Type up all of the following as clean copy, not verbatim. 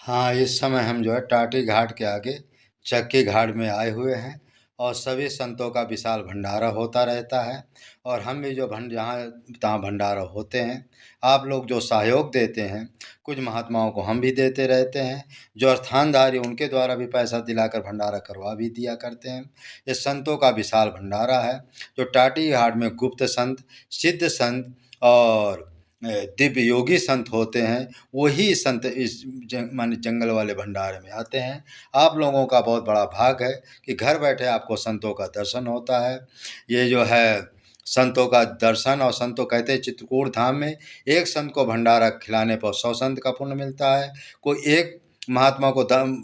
हाँ, इस समय हम जो है टाटी घाट के आगे चक्की घाट में आए हुए हैं और सभी संतों का विशाल भंडारा होता रहता है और हम भी जो जहाँ तहाँ भंडारा होते हैं, आप लोग जो सहयोग देते हैं, कुछ महात्माओं को हम भी देते रहते हैं, जो स्थानधारी उनके द्वारा भी पैसा दिलाकर भंडारा करवा भी दिया करते हैं। ये संतों का विशाल भंडारा है, जो टाटी घाट में गुप्त संत, सिद्ध संत और दिव्य योगी संत होते हैं, वही संत इस माने जंगल वाले भंडारे में आते हैं। आप लोगों का बहुत बड़ा भाग है कि घर बैठे आपको संतों का दर्शन होता है। ये जो है संतों का दर्शन, और संतों कहते हैं चित्रकूट धाम में एक संत को भंडारा खिलाने पर 100 संत का पुण्य मिलता है। कोई एक महात्मा को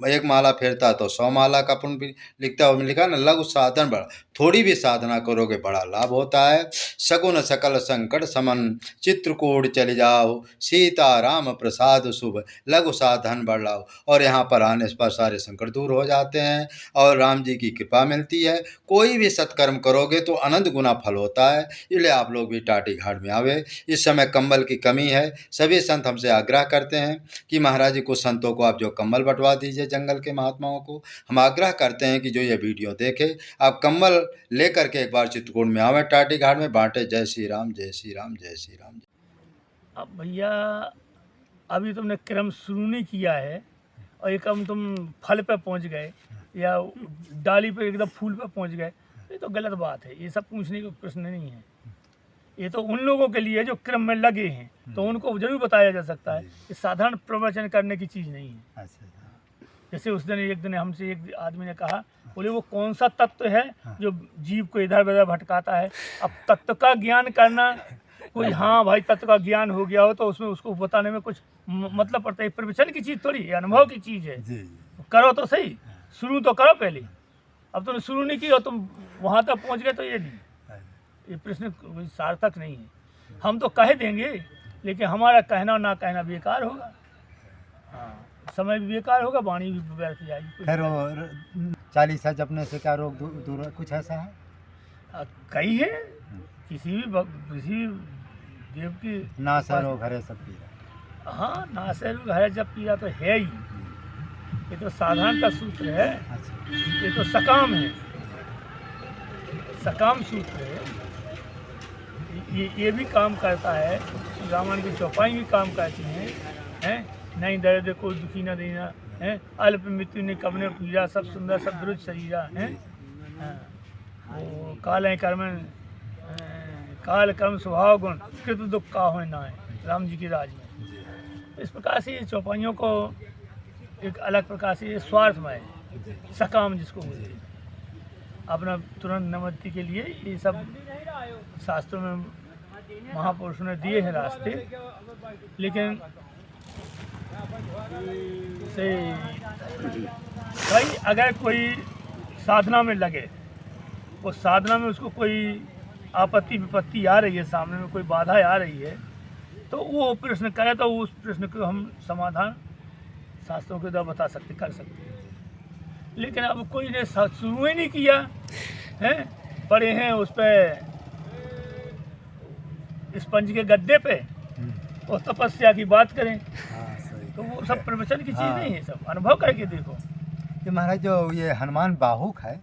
एक माला फेरता तो 100 माला का पुण्य भी लिखता है। लिखा ना, लघु साधन बड़ा, थोड़ी भी साधना करोगे बड़ा लाभ होता है। सगुन सकल संकट समन चित्रकूट चले जाओ, सीता राम प्रसाद शुभ लघु साधन बढ़ाओ। और यहाँ पर आने पर सारे संकट दूर हो जाते हैं और राम जी की कृपा मिलती है। कोई भी सत्कर्म करोगे तो अनंत गुना फल होता है। इसलिए आप लोग भी टाटी घाट में आवे। इस समय कंबल की कमी है, सभी संत हमसे आग्रह करते हैं कि महाराज जी कुछ संतों को आप जो कंबल बंटवा दीजिए, जंगल के महात्माओं को। हम आग्रह करते हैं कि जो ये वीडियो देखे, आप कंबल लेकर के एक बार चित्रकूट में आवे, टाटी घाट में बांटे। जय श्री राम, जय श्री राम, जय श्री राम। अब भैया अभी तुमने क्रम शुरू नहीं किया है और एकदम तुम फल पे पहुंच गए या डाली पे एकदम फूल पे पहुंच गए, ये तो गलत बात है। ये सब पूछने का प्रश्न नहीं है। ये तो उन लोगों के लिए जो क्रम में लगे हैं, तो उनको जरूर बताया जा सकता है। ये साधारण प्रवचन करने की चीज़ नहीं है। जैसे उस दिन एक दिन हमसे एक आदमी ने कहा, बोले वो कौन सा तत्व है जो जीव को इधर उधर भटकाता है। अब तत्व का ज्ञान करना, कोई हाँ भाई तत्व का ज्ञान हो गया हो तो उसमें उसको बताने में कुछ मतलब पड़ता है। प्रवचन की चीज़ थोड़ी है, अनुभव की चीज़ है। करो तो सही, शुरू तो करो पहले। अब तुमने शुरू नहीं की और तुम वहाँ तक पहुँच गए तो ये नहीं, ये प्रश्न सार्थक नहीं है। हम तो कह देंगे, लेकिन हमारा कहना ना कहना बेकार होगा। हाँ, समय भी बेकार होगा, वाणी भी व्यर्थ जाएगी। फिर वो 40 जपने से क्या रोग दूर कुछ ऐसा है? कई है, किसी देव की नासा रोग हरे सब पीरा। हाँ, नासा रोग हरे जब पीरा तो है ही। ये तो साधारण का सूत्र है। ये तो सकाम है, सकाम सूत्र है। ये भी काम करता है। रामायण की चौपाई भी काम करती हैं। नहीं दर्द को दुखी न देना है, अल्प मृत्यु ने कबने पीरा, सब सुंदर सब दुरुज शरीरा है। वो काल कर्म काल कर्म स्वभाव गुण कृत दुख का हो ना है, राम जी के राज में। इस प्रकार से ये चौपाइयों को एक अलग प्रकार से ये स्वार्थमय सकाम जिसको बोलते हैं, अपना तुरंत नमति के लिए ये सब शास्त्रों में महापुरुषों ने दिए हैं रास्ते। लेकिन से भाई अगर कोई साधना में लगे, वो साधना में उसको कोई आपत्ति विपत्ति आ रही है, सामने में कोई बाधा आ रही है, तो वो प्रश्न करे तो उस प्रश्न को हम समाधान शास्त्रों के द्वारा बता सकते, कर सकते हैं। लेकिन अब कोई ने शुरू ही नहीं किया है, पड़े हैं उस पर स्पंज के गद्दे पे और तपस्या की बात करें। तो वो सब प्रवचन की चीज़ नहीं है, सब अनुभव करके देखो। कि महाराज जो ये हनुमान बाहुक है,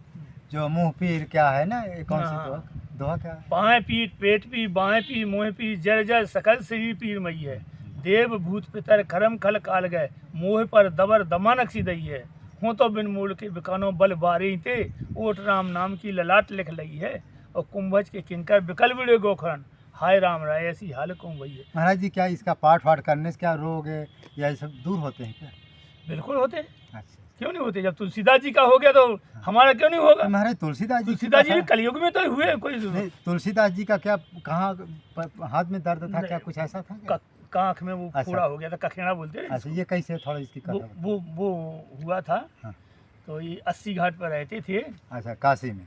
जो मुंह पीर क्या है ना, ये कौन सी दोहा क्या है? बाएं पीठ पेट पीर, बाएं पीर मोह पीर, जर जर सकल शरीर पीर मई है। देव भूत पितर करम खल काल गए, मोह पर दबर दमानक सी दई है। हो तो बिन मूल के बिकानो बल बारी थे, ओट राम नाम की ललाट लिख लई है। और कुंभज के किंकर बिकल बिड़े गोखरण, हाय राम राय ऐसी हाल को वही है। महाराज जी क्या इसका पाठ वाठ करने से क्या रोग है या ये सब दूर होते हैं क्या? बिल्कुल होते हैं। अच्छा, क्यों नहीं होते? जब तुलसीदास जी का हो गया तो हमारा क्यों नहीं होगा? महाराज तुलसीदास जी भी कलयुग में तो हुए। कोई नहीं, तुलसीदास जी का क्या कहाँ हाथ में दर्द था, क्या कुछ ऐसा था? आँख में वो पूरा हो गया था, कखेड़ा बोलते हैं। अच्छा, ये कैसे थोड़ा इसकी वो हुआ था। हाँ। तो ये 80 घाट पर रहते थे। अच्छा, काशी में।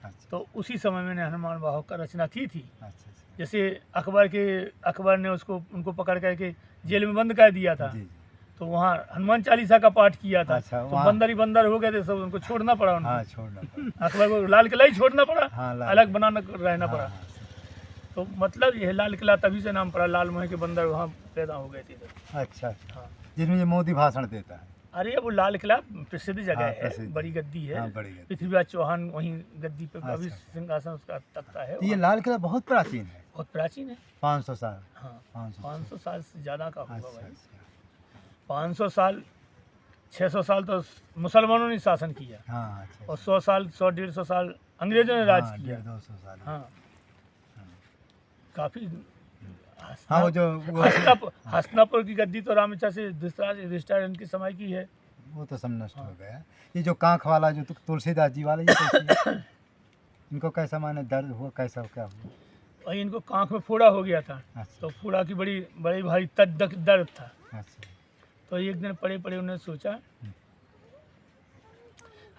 अच्छा। तो उसी समय मैंने हनुमान बाहुक का रचना की थी। अच्छा। जैसे अकबर ने उनको पकड़ करके जेल में बंद कर दिया था। जी। तो वहाँ हनुमान चालीसा का पाठ किया था। अच्छा, तो बंदर ही बंदर हो गए थे सब, उनको छोड़ना पड़ा। हाँ, छोड़ना पड़ा। अकबर को लाल किला ही छोड़ना पड़ा। हाँ, अलग बनाना रहना पड़ा। तो मतलब यह लाल किला तभी से नाम पड़ा, लाल मोह के बंदर वहाँ पैदा हो गए थे इधर। अच्छा अच्छा, हाँ, जिसमें ये मोदी भाषण देता है। अरे वो लाल किला प्रसिद्ध जगह हाँ, है, प्रसिद्ध। बड़ी गद्दी है। हाँ, बड़ी गद्दी। पृथ्वीराज चौहान वहीं गद्दी पे अच्छा, अभी अच्छा। सिंहासन उसका तख्ता है तो ये वहाँ। लाल किला बहुत प्राचीन है, बहुत प्राचीन है। 500 साल। हाँ, 500 500 साल से ज़्यादा का होगा अच्छा भाई। अच्छा, 500 साल, 600 साल तो मुसलमानों ने शासन किया, हाँ अच्छा और 100 साल, 100-150 साल अंग्रेजों ने राज किया। 150-200 साल। हाँ, काफ़ी। हाँ, वो जो वो हस्तिनापुर की गद्दी तो रामचा से युधिष्ठिर इनके समय की है। वो तो सब नष्ट हो हाँ। गया। ये जो कांख वाला जो तुलसीदास जी वाला, ये कैसी है? इनको कैसा माने दर्द हुआ, कैसा क्या हुआ? और इनको कांख में फोड़ा हो गया था, अच्छा तो फोड़ा की बड़ी बड़ी भारी दर्द था। अच्छा, तो एक दिन पड़े पड़े उन्होंने सोचा,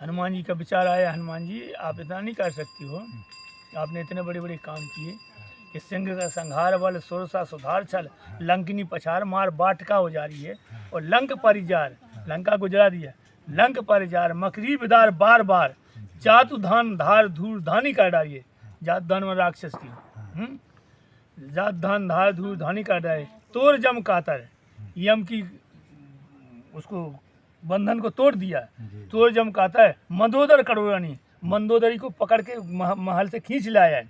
हनुमान जी का विचार आया, हनुमान जी आप इतना नहीं कर सकती हो, आपने इतने बड़े बड़े काम किए कि सिंह का संहार बल सुरसा सुधार छल, लंकिनी पछार मार बाटका हो जा रही है, और लंक परिजार, लंका को जला दिया, लंक परिजार मकरी विदार बार बार, जातु धान धार धूर धानी कर डाली है, जात धान में राक्षस की, जात धान धार धूर धानी कर डाले, तोर जम कातर, यम की उसको बंधन को तोड़ दिया। जी। तोड़ जम कहता है मंदोदर कड़ोरानी, मंदोदरी को पकड़ के महल से खींच लाया है।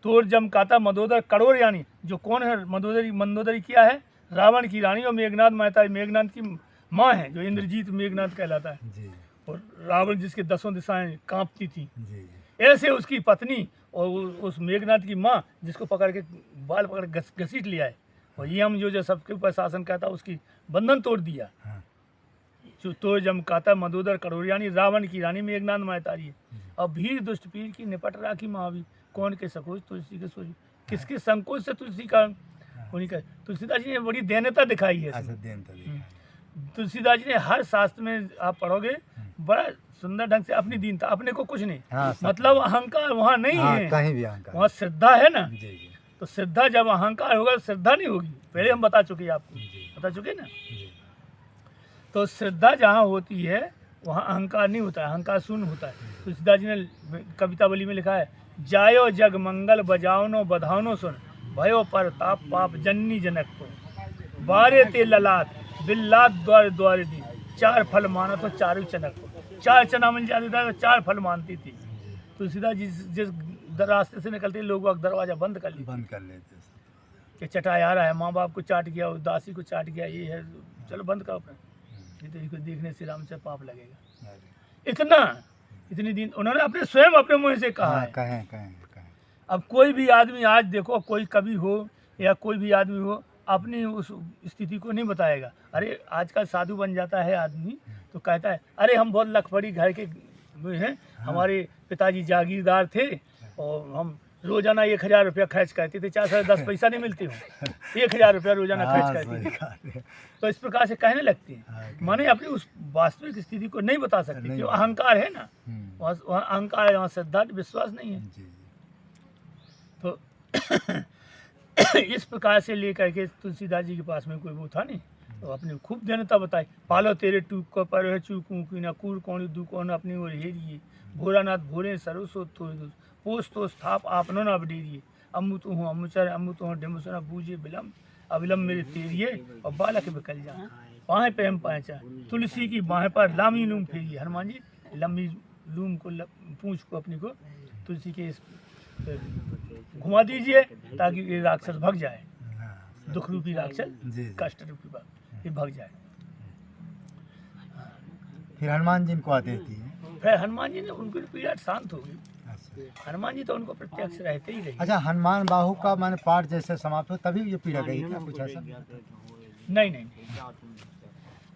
तोड़ जम कहता मंदोदर कड़ोर यानी जो कौन है मंदोदरी? मंदोदरी क्या है? रावण की रानी और मेघनाथ माता, मेघनाथ की माँ है, जो इंद्रजीत मेघनाथ कहलाता है। जी और रावण जिसके 10 दिशाएं कांपती थी, जी ऐसे उसकी पत्नी और उस मेघनाथ की माँ जिसको पकड़ के बाल पकड़ घसीट लिया है, और यम जो सबके ऊपर शासन करता उसकी बंधन तोड़ दिया। हाँ। जो तो जम काता मधुदर करोड़ियानी रावण की रानी मेघनाथ मातारी है। अब भीड़ दुष्ट पीर की निपट राखी महावी, कौन के सकोच तुलसी के सोच, किसके संकोच से तुलसी का उन्हीं का। तुलसीदास जी ने बड़ी दैन्यता दिखाई है अच्छा, इसमें। देन तो देखा है। तुलसीदास जी ने हर शास्त्र में आप पढ़ोगे बड़ा सुंदर ढंग से अपनी दीनता, अपने को कुछ नहीं, हाँ, सब- मतलब अहंकार वहाँ नहीं हाँ, है, कहीं भी अहंकार। वहाँ श्रद्धा है ना। जी जी तो श्रद्धा जब अहंकार होगा श्रद्धा नहीं होगी, पहले हम बता चुके आपको, जी बता चुके ना। जी। तो श्रद्धा जहाँ होती है वहाँ अहंकार नहीं होता है, अहंकार शून्य होता है। तुलसीदास जी ने कवितावली में लिखा है, जायो जग मंगल बजावनो बधावनो सुन, भयो परताप पाप जननी जनक को, बारे ते ललाट बिल्लात द्वार द्वार दी, चार फल माना तो चारों चनक को। चार चना मिल जाती था तो चार फल मानती थी। तुलसीदास जी जिस रास्ते से निकलते लोग दरवाजा बंद कर लेते, बंद कर लेते सब। कि चटाई आ रहा है, माँ बाप को चाट गया, उदासी को चाट गया, ये है, चलो बंद करो अपना, नहीं तो इसको देखने से राम से पाप लगेगा। अरे, इतनी दिन उन्होंने अपने स्वयं अपने मुंह से कहा हाँ, है। कहें कहें कहें। अब कोई भी आदमी, आज देखो कोई कवि हो या कोई भी आदमी हो, अपनी उस स्थिति को नहीं बताएगा। अरे आजकल साधु बन जाता है आदमी तो कहता है अरे हम बहुत लखपड़ी घर के हैं, हमारे पिताजी जागीरदार थे और हम रोजाना 1000 रुपया खर्च करते थे, 4 साढ़े 10 पैसा नहीं मिलते हो, 1000 रुपया रोजाना हाँ, खर्च करते सही थे। बात है। तो इस प्रकार से कहने लगते हाँ, हैं, माने अपनी उस वास्तविक स्थिति को नहीं बता सकते, नहीं क्यों? बता- अहंकार है ना, हम्म, वहाँ अहंकार है, वहाँ श्रद्धा विश्वास नहीं है। जी जी। तो इस प्रकार से लेकर के तुलसीदास जी के पास में कोई वो था नहीं, तो अपनी खूब दीनता बताई। पालो तेरे टूक को पर है चूकू की ना कूर कौन दू कौन अपनी ओर हेरिए, भोरानाथ भोरे सरोसो थोड़ी पोस तो स्थाप आपनो न बडेरिए, अमु तो हूँ अमुचर अमु तो हूँ ढिमुसना बूझे विलम्ब, अविलम्ब मेरे तेरिए और बालक बिकल जा, बाहें पे हम पाँचा तुलसी की बाहें पर लामी लूम फेरिए। हनुमान जी लंबी लूम को पूंछ को अपनी को तुलसी के घुमा दीजिए ताकि ये राक्षस भग जाए, हाँ, दुख रूपी राक्षस, जी। कष्ट रूपी बात ये भग जाए। फिर हनुमान जी इनको आदेश दिए। फिर हनुमान जी ने उनकी पीड़ा शांत हो गई। अच्छा हनुमान जी तो उनको प्रत्यक्ष रहते ही रहे। अच्छा, हनुमान बाहु का माने पाठ जैसे समाप्त हो तभी ये पीड़ा गई क्या, कुछ ऐसा? नहीं नहीं नहीं,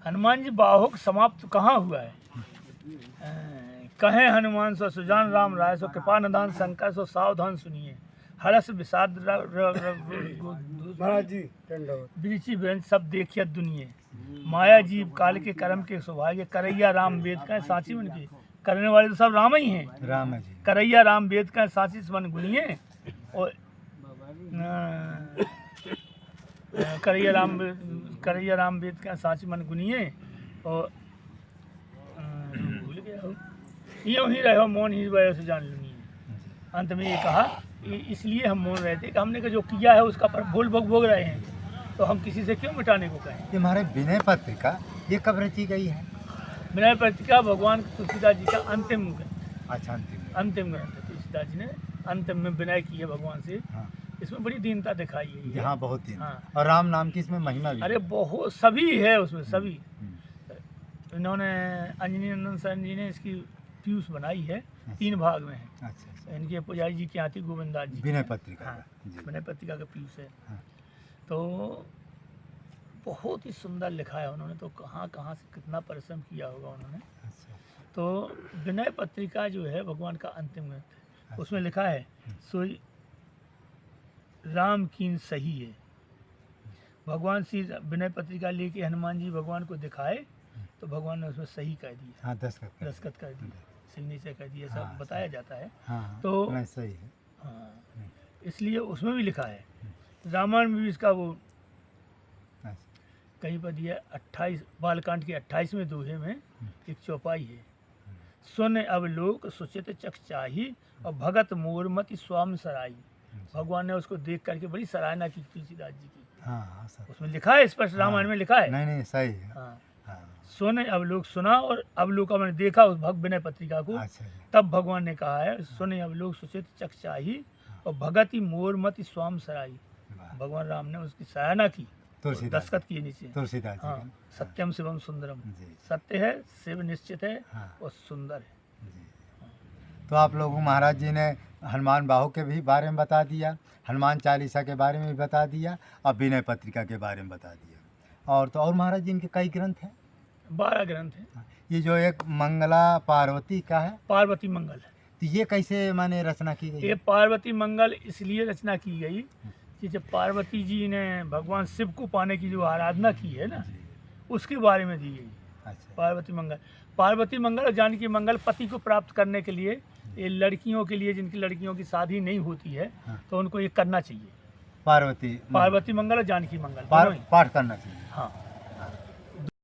हनुमान जी बाहुक समाप्त कहाँ हुआ है? कहें हनुमान सो सुजान राम राय सो कृपा निदान शंकर सो सावधान सुनिए, हरस विषाद बिरची बेंच सब देखिए दुनिया, माया जीव काल के कर्म के सौभाग्य, करैया राम वेद का साची मन के, करने वाले तो सब राम ही हैं। राम है जी। करैया राम वेद का साची मन गुनिए, और करैया राम वेद का साची मन गुनिए, और भूल गया हो, यूँ ही रहो मौन ही वजह से जान लूँगी। अंत में ये कहा इसलिए हम मौन रहे थे कि हमने जो किया है उसका पर भूल भोग रहे हैं, तो हम किसी से क्यों मिटाने को कहें। ये हमारे विनय पत्रिका ये कब रची गई है? विनय पत्रिका भगवान तुलसीदास जी का अंतिम अच्छा, अंतिम ग्रंथ है। तुलसीदास जी ने अंतिम में विनय की है भगवान से। हाँ, इसमें बड़ी दीनता दिखाई है ये। यहाँ बहुत दिन। हाँ। और राम नाम की इसमें महिमा भी अरे है। बहुत सभी है उसमें, सभी। हम्म, इन्होंने अंजनी नंदन सर जी ने इसकी पीयूष बनाई है, 3 भाग में है। अच्छा, इनके पुजारी जी के हाथी गोविंदास जी विनय पत्रिका हाँ, का, जी। विनय पत्रिका का पीयूष है। हाँ। तो बहुत ही सुंदर लिखा है उन्होंने, तो कहाँ कहाँ से कितना परिश्रम किया होगा उन्होंने। अच्छा, तो विनय पत्रिका जो है भगवान का अंतिम ग्रंथ है। उसमें लिखा है सोई राम कीन सही है। भगवान श्री विनय पत्रिका लेके हनुमान जी भगवान को दिखाए तो भगवान ने उसमें सही कर दिया, हाँ, दस्तखत कर दिया, सिग्नेचर कर दिया, सब हाँ, बताया जाता है। हाँ, तो नहीं, सही है। हाँ, इसलिए उसमें भी लिखा है। रामायण में भी इसका वो अच्छा, कहीं पर दिया 28 बालकांड के 28वें दोहे में एक चौपाई है। सुन अब लोक सुचित चक चाही और भगत मोरमति स्वामी सराई। भगवान ने उसको देख करके बड़ी सराहना की तुलसीदास जी की। हाँ, हाँ, सर। उसमें लिखा है, स्पष्ट रामायण में लिखा है। नहीं, नहीं, सही है। हाँ, हाँ, सुन अब लोग सुना और अब लोग का मैंने देखा उस भक्त विनय पत्रिका को, अच्छा जी। तब भगवान ने कहा है सुन अब लोग सुचित चक चाही और भगति मोरमति स्वाम सराई। वाह, भगवान राम ने उसकी सराहना की, तुलसीदास दस्तखत किए नीचे। तुलसीदास जी हाँ, का। सत्यम शिवम सुंदरम, जी, सत्य है, शिव निश्चित है हाँ, और सुंदर है। जी। तो आप लोगों को महाराज जी ने हनुमान बाहु के भी बारे में बता दिया, हनुमान चालीसा के बारे में भी बता दिया, और विनय पत्रिका के बारे में बता दिया। और तो और महाराज जी इनके कई ग्रंथ हैं। 12 ग्रंथ है। ये जो एक मंगला पार्वती का है, पार्वती मंगल, तो ये कैसे माने रचना की गई ये है? पार्वती मंगल इसलिए रचना की गई कि जब पार्वती जी ने भगवान शिव को पाने की जो आराधना की है ना, जी, उसके बारे में दी गई अच्छा, पार्वती मंगल और जानकी मंगल पति को प्राप्त करने के लिए, ये लड़कियों के लिए जिनकी लड़कियों की शादी नहीं होती है हाँ। तो उनको ये करना चाहिए। पार्वती पार्वती मंगल और जानकी मंगल दोनों ही। पाठ करना चाहिए। हाँ,